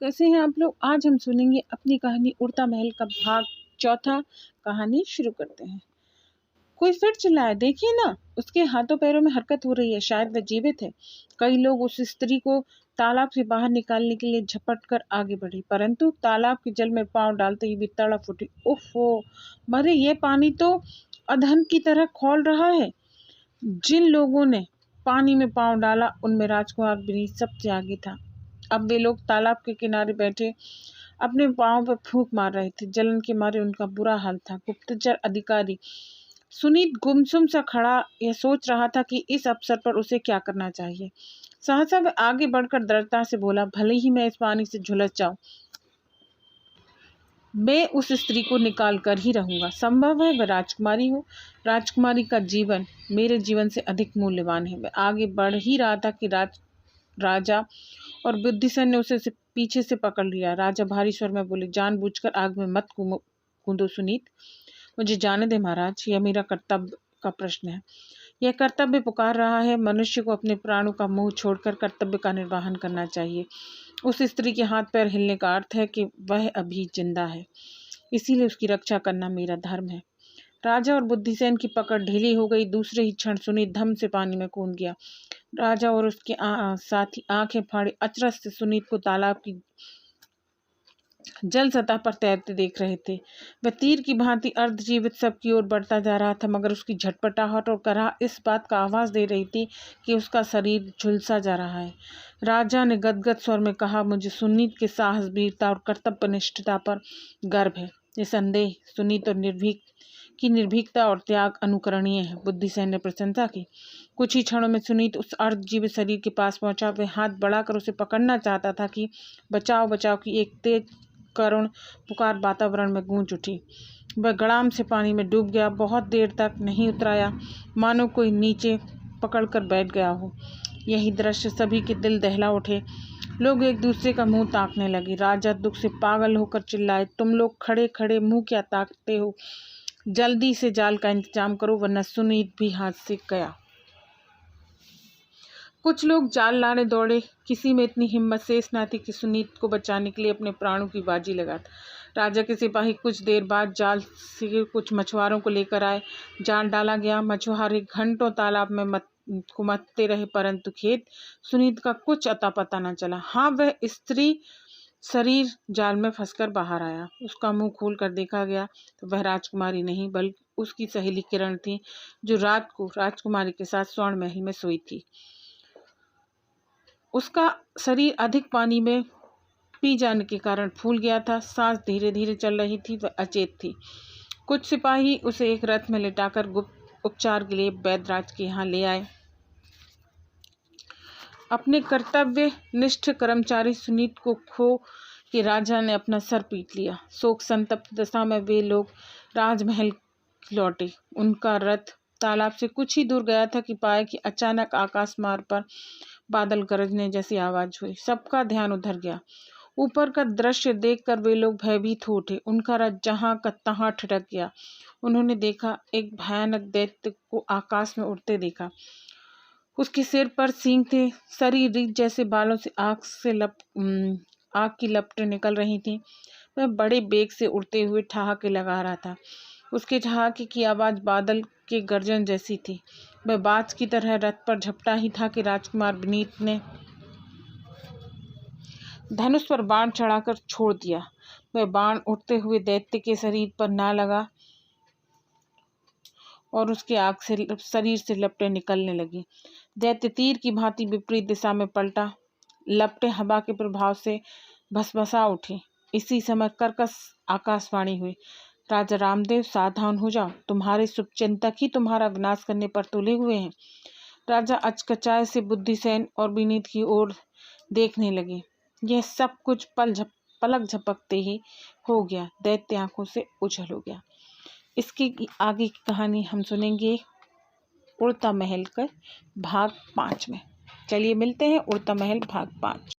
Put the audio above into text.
कैसे हैं आप लोग। आज हम सुनेंगे अपनी कहानी उड़ता महल का भाग चौथा। कहानी शुरू करते हैं। कोई फिर चिल्लाया, देखिए ना, उसके हाथों पैरों में हरकत हो रही है, शायद वह जीवित है। कई लोग उस स्त्री को तालाब से बाहर निकालने के लिए झपट कर आगे बढ़े, परंतु तालाब के जल में पांव डालते ही भी तड़प उठी। ओफो, मरे, ये पानी तो अधन की तरह खौल रहा है। जिन लोगों ने पानी में पांव डाला उनमें राजकुमार विनीत सबसे आगे था। अब वे लोग तालाब के किनारे बैठे अपने पांव पर फूंक मार रहे थे। जलन के मारे उनका बुरा हाल था। गुप्तचर अधिकारी सुनीत गुमसुम सा खड़ा यह सोच रहा था कि इस अवसर पर उसे क्या करना चाहिए। सहसा वह आगे बढ़कर दृढ़ता से बोला, भले ही मैं इस पानी से झुलस जाऊं, मैं उस स्त्री को निकाल कर ही रहूंगा। संभव है वह राजकुमारी हो। राजकुमारी का जीवन मेरे जीवन से अधिक मूल्यवान है। वह आगे बढ़ ही रहा था कि राजा और बुद्धिसेन ने उसे पीछे से पकड़ लिया। राजा भारी स्वर में बोले, जानबूझकर आग में मत कूदो सुनीत। मुझे जाने दे महाराज, यह मेरा कर्तव्य का प्रश्न है। यह कर्तव्य पुकार रहा है। मनुष्य को अपने प्राणों का मोह छोड़कर कर्तव्य का निर्वहन करना चाहिए। उस स्त्री के हाथ पैर हिलने का अर्थ है कि वह अभी जिंदा है, इसीलिए उसकी रक्षा करना मेरा धर्म है। राजा और बुद्धिसेन की पकड़ ढीली हो गई। दूसरे ही क्षण सुनीत धम से पानी में कूद गया। राजा और उसके साथी आंखें फाड़े अचरज से सुनीत को तालाब की जल सतह पर तैरते देख रहे थे। वह तीर की भांति अर्धजीवित सबकी ओर बढ़ता जा रहा था, मगर उसकी झटपटाहट और कराह इस बात का आवाज दे रही थी कि उसका शरीर झुलसा जा रहा है। राजा ने गदगद स्वर में कहा, मुझे सुनीत के साहस, वीरता और कर्तव्यनिष्ठता पर गर्व है। निसंदेह सुनीत और निर्भीकता और त्याग अनुकरणीय है। बुद्धिसेन ने प्रशंसा की। कुछ ही क्षणों में सुनीत उस अर्धजीवित शरीर के पास पहुंचा। वह हाथ बढ़ाकर उसे पकड़ना चाहता था कि बचाओ बचाओ की एक तेज करुण पुकार वातावरण में गूंज उठी। वह गड़ाम से पानी में डूब गया। बहुत देर तक नहीं उतराया, मानो कोई नीचे पकड़कर बैठ गया हो। यही दृश्य सभी के दिल दहला उठे। लोग एक दूसरे का मुंह ताकने लगे। राजा दुख से पागल होकर चिल्लाए, तुम लोग खड़े खड़े मुंह क्या ताकते हो? जल्दी से जाल का इंतजाम करो, वरना सुनीत भी हाथ से गया। कुछ लोग जाल लाने दौड़े। किसी में इतनी हिम्मत शेष न थी कि सुनीत को बचाने के लिए अपने प्राणों की बाजी लगाता। राजा के सिपाही कुछ देर बाद जाल से कुछ मछुआरों को लेकर आए। जाल डाला गया। मछुआरे घंटों तालाब में कुमत्ते रहे, परंतु खेत सुनीत का कुछ अता पता न चला। हाँ, वह स्त्री शरीर जाल में फंसकर बाहर आया। उसका मुंह खोल कर देखा गया तो वह राजकुमारी नहीं, बल्कि उसकी सहेली किरण थी, जो रात को राजकुमारी के साथ स्वर्ण महल में सोई थी। उसका शरीर अधिक पानी में पी जाने के कारण फूल गया था। सांस धीरे धीरे चल रही थी। वह अचेत थी। कुछ सिपाही उसे एक रथ में लिटाकर गुप्त उपचार के लिए वैद्यराज के यहाँ ले आए। अपने कर्तव्य निष्ठ कर्मचारी सुनीत को खो के राजा ने अपना सर पीट लिया। शोक संतप्त दशा में वे लोग राजमहल लौटे। उनका रथ तालाब से कुछ ही दूर गया था कि पाया कि अचानक आकाश मार्ग पर बादल गरजने जैसी आवाज हुई। सबका ध्यान उधर गया। ऊपर का दृश्य देखकर वे लोग भयभीत हो उठे। उनका रथ जहां का तहां ठिठक गया। उन्होंने देखा, एक भयानक दैत्य को आकाश में उड़ते देखा। उसके सिर पर सींग थे। शरीर रीछ जैसे बालों से आग की लपटें निकल रही थीं। वह बड़े बेग से उड़ते हुए ठहाके लगा रहा था। उसके ठहाके की आवाज बादल के गर्जन जैसी थी। वह बाज की तरह रथ पर झपटा ही था कि राजकुमार विनीत ने धनुष पर बाण चढ़ाकर छोड़ दिया। वह बाण उड़ते हुए दैत्य के शरीर पर ना लगा और उसके आग से शरीर से लपटें निकलने लगी। दैत्य तीर की भांति विपरीत दिशा में पलटा। लपटें हवा के प्रभाव से भसभसा उठी। इसी समय कर्कश आकाशवाणी हुई, राजा रामदेव, सावधान हो जाओ, तुम्हारे शुभचिंतक ही तुम्हारा विनाश करने पर तुले हुए हैं। राजा अचकचाए से बुद्धिसेन और विनीत की ओर देखने लगे। यह सब कुछ पलक झपकते ही हो गया। दैत्य आंखों से ओझल हो गया। इसकी आगे की कहानी हम सुनेंगे उड़ता महल का भाग 5 में। चलिए मिलते हैं उड़ता महल भाग 5।